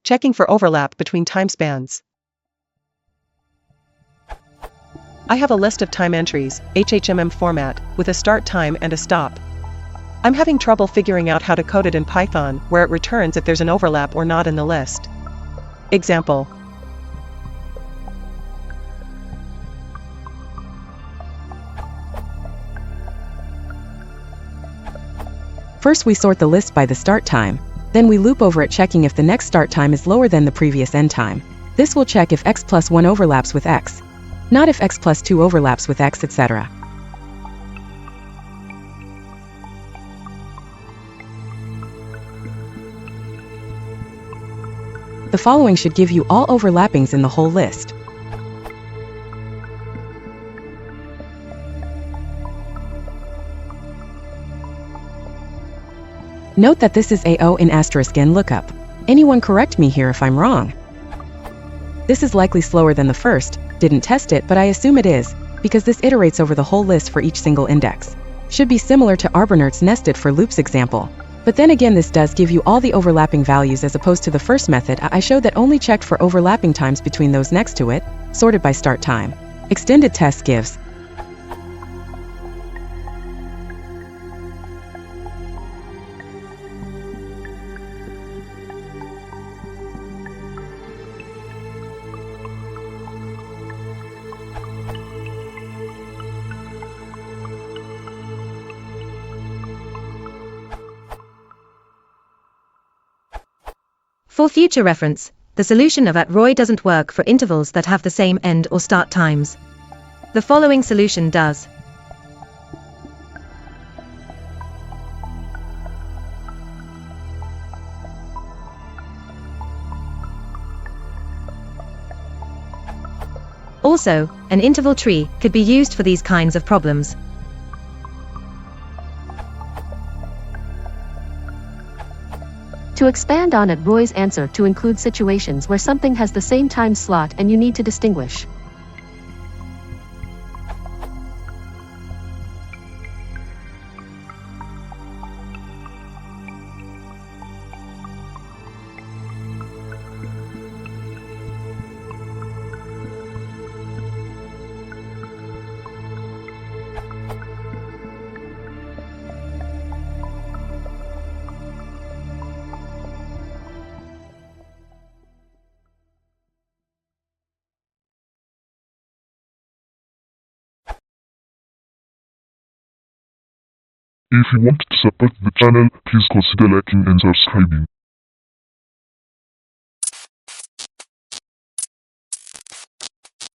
Checking for overlap between time spans. I have a list of time entries, HHMM format, with a start time and a stop. I'm having trouble figuring out how to code it in Python, where it returns if there's an overlap or not in the list. Example. First we sort the list by the start time, then we loop over it checking if the next start time is lower than the previous end time. This will check if x plus 1 overlaps with x, not if x plus 2 overlaps with x, etc. The following should give you all overlappings in the whole list. Note that this is AO in *n lookup. Anyone correct me here if I'm wrong. This is likely slower than the first, didn't test it but I assume it is, because this iterates over the whole list for each single index. Should be similar to Arbinert's nested for loops example. But then again this does give you all the overlapping values as opposed to the first method I showed that only checked for overlapping times between those next to it, sorted by start time. Extended test gives For future reference, the solution of @ROY doesn't work for intervals that have the same end or start times. The following solution does. Also, an interval tree could be used for these kinds of problems. To expand on @ROY's answer to include situations where something has the same time slot and you need to distinguish. If you want to support the channel, please consider liking and subscribing.